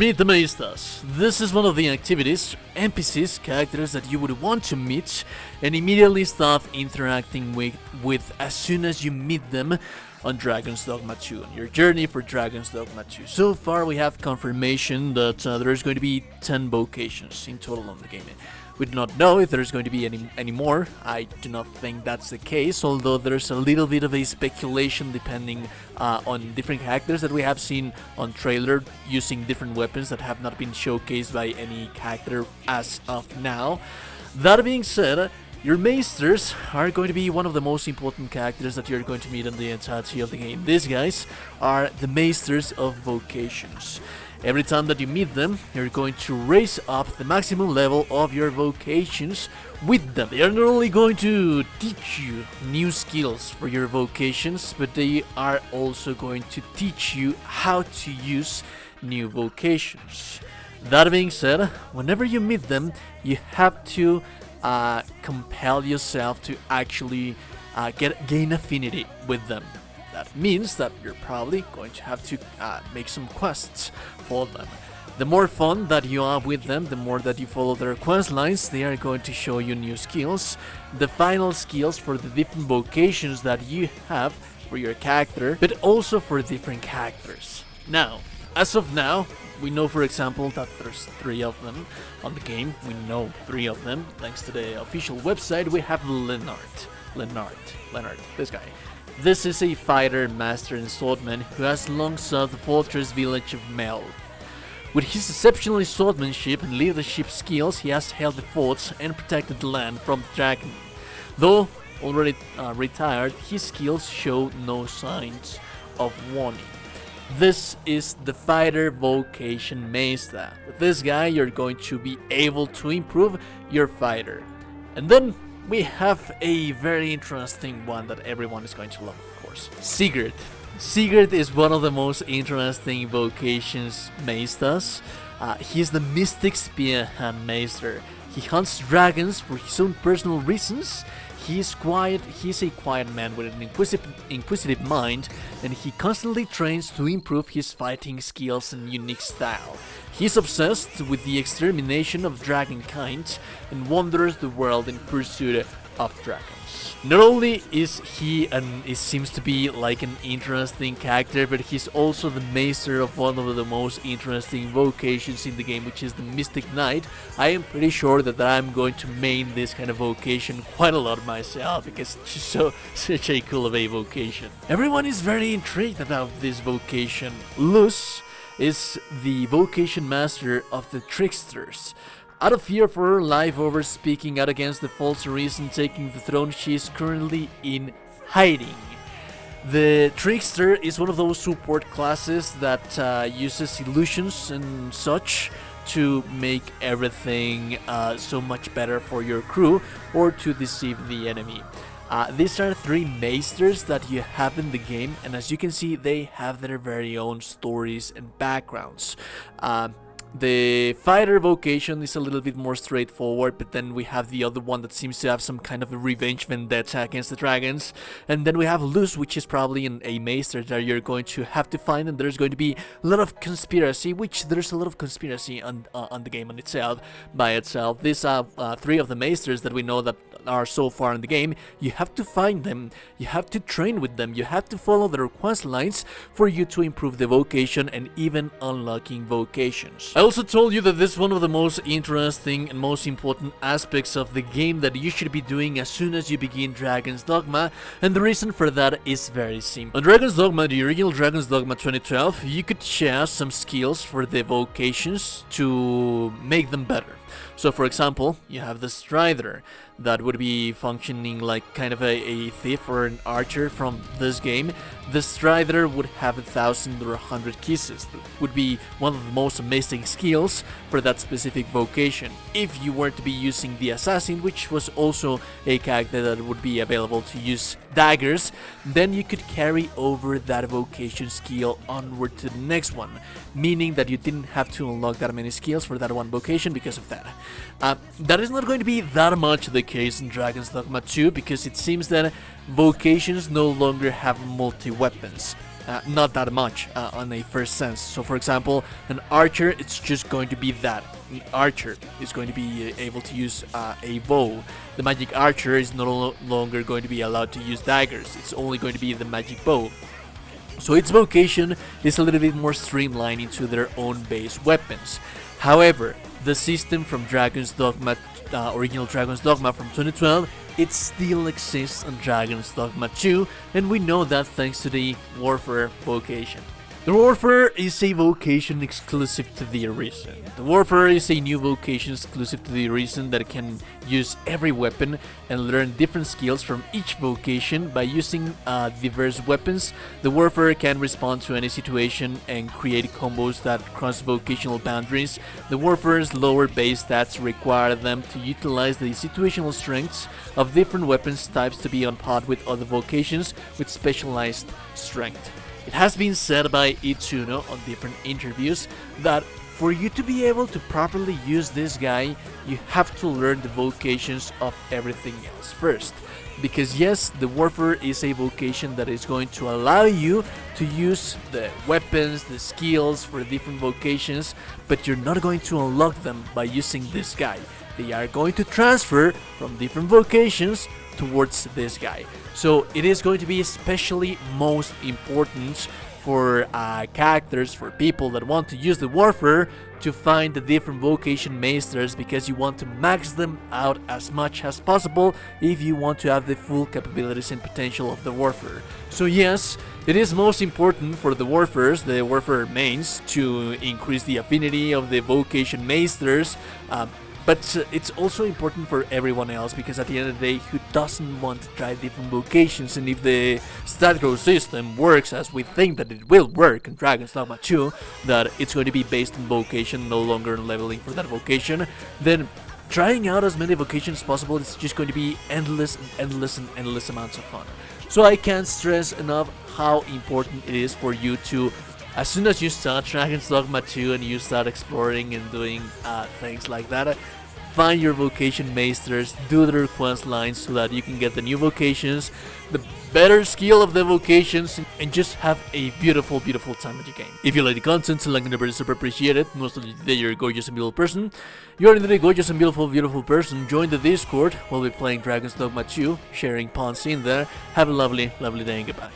Meet the Maisters. This is one of the activities, NPCs, characters that you would want to meet and immediately start interacting with as soon as you meet them on Dragon's Dogma 2, on your journey for Dragon's Dogma 2. So far we have confirmation that there's going to be 10 vocations in total on the game. We do not know if there's going to be any more. I do not think that's the case, although there's a little bit of a speculation depending on different characters that we have seen on trailer using different weapons that have not been showcased by any character as of now. That being said, your Maisters are going to be one of the most important characters that you're going to meet in the entirety of the game. These guys are the Maisters of Vocations. Every time that you meet them, you're going to raise up the maximum level of your vocations with them. They are not only going to teach you new skills for your vocations, but they are also going to teach you how to use new vocations. That being said, whenever you meet them, you have to compel yourself to actually gain affinity with them. That means that you're probably going to have to make some quests for them. The more fun that you are with them, the more that you follow their quest lines, they are going to show you new skills. The final skills for the different vocations that you have for your character, but also for different characters. Now, as of now, we know, for example, that there's 3 of them on the game. We know 3 of them. Thanks to the official website, we have Leonard, this guy. This is a fighter, master, and swordsman who has long served the fortress village of Mel. With his exceptional swordsmanship and leadership skills, he has held the forts and protected the land from the dragon. Though already retired, his skills show no signs of waning. This is the fighter vocation Maester. With this guy, you're going to be able to improve your fighter. And then we have a very interesting one that everyone is going to love, of course. Sigurd. Sigurd is one of the most interesting vocations Maesters. He's the Mystic Spearhand Maester. He hunts dragons for his own personal reasons. He's a quiet man with an inquisitive mind, and he constantly trains to improve his fighting skills and unique style. He's obsessed with the extermination of dragonkind and wanders the world in pursuit of dragons. Not only is he seems to be like an interesting character, but he's also the maester of one of the most interesting vocations in the game, which is the Mystic Knight. I am pretty sure that I'm going to main this kind of vocation quite a lot myself, because it's just such a cool of a vocation. Everyone is very intrigued about this vocation. Luz is the vocation master of the Tricksters. Out of fear for her life over speaking out against the false reason taking the throne, she is currently in hiding. The Trickster is one of those support classes that uses illusions and such to make everything so much better for your crew or to deceive the enemy. These are 3 Maesters that you have in the game, and as you can see, they have their very own stories and backgrounds. The fighter vocation is a little bit more straightforward, but then we have the other one that seems to have some kind of a revenge vendetta against the dragons. And then we have Luz, which is probably a maester that you're going to have to find, and there's going to be a lot of conspiracy, which there's a lot of conspiracy on the game on itself, by itself. These are 3 of the maesters that we know that are so far in the game. You have to find them, you have to train with them, you have to follow their quest lines for you to improve the vocation and even unlocking vocations. I also told you that this is one of the most interesting and most important aspects of the game that you should be doing as soon as you begin Dragon's Dogma, and the reason for that is very simple. On Dragon's Dogma, the original Dragon's Dogma 2012, you could share some skills for the vocations to make them better. So for example, you have the Strider that would be functioning like kind of a thief or an archer from this game. The Strider would have 1,000 or 100 kisses. That would be one of the most amazing skills for that specific vocation. If you were to be using the Assassin, which was also a character that would be available to use daggers, then you could carry over that vocation skill onward to the next one, meaning that you didn't have to unlock that many skills for that one vocation because of that. That is not going to be that much the case in Dragon's Dogma 2, because it seems that vocations no longer have multi-weapons. not that much on a first sense. So for example, an archer, it's just going to be that. An archer is going to be able to use a bow. The magic archer is no longer going to be allowed to use daggers. It's only going to be the magic bow. So its vocation is a little bit more streamlined into their own base weapons. However, the system from Dragon's Dogma, original Dragon's Dogma from 2012, it still exists on Dragon's Dogma 2, and we know that thanks to the Warfare vocation. The Warfare is a vocation exclusive to the Arisen. The Warfare is a new vocation exclusive to the Arisen that can use every weapon and learn different skills from each vocation by using diverse weapons. The Warfare can respond to any situation and create combos that cross vocational boundaries. The Warfare's lower base stats require them to utilize the situational strengths of different weapons types to be on par with other vocations with specialized strength. It has been said by Itsuno on different interviews that for you to be able to properly use this guy, you have to learn the vocations of everything else first. Because yes, the Warfare is a vocation that is going to allow you to use the weapons, the skills for different vocations, but you're not going to unlock them by using this guy. They are going to transfer from different vocations towards this guy. So it is going to be especially most important for characters, for people that want to use the Warfare, to find the different vocation Maisters, because you want to max them out as much as possible if you want to have the full capabilities and potential of the Warfare. So yes, it is most important for the Warfares, the Warfare mains, to increase the affinity of the vocation Maisters, but it's also important for everyone else, because at the end of the day, who doesn't want to try different vocations? And if the stat growth system works as we think that it will work in Dragon's Dogma 2, that it's going to be based on vocation, no longer on leveling for that vocation, then trying out as many vocations as possible is just going to be endless amounts of fun. So I can't stress enough how important it is for you to, as soon as you start Dragon's Dogma 2 and you start exploring and doing things like that, find your vocation Maisters, do their quest lines so that you can get the new vocations, the better skill of the vocations, and just have a beautiful time with your game. If you like the content, like the number is super appreciated. Most of the day you're a gorgeous and beautiful person. You're indeed a gorgeous and beautiful person. Join the Discord. We'll be playing Dragon's Dogma 2, sharing pawns in there. Have a lovely day and goodbye.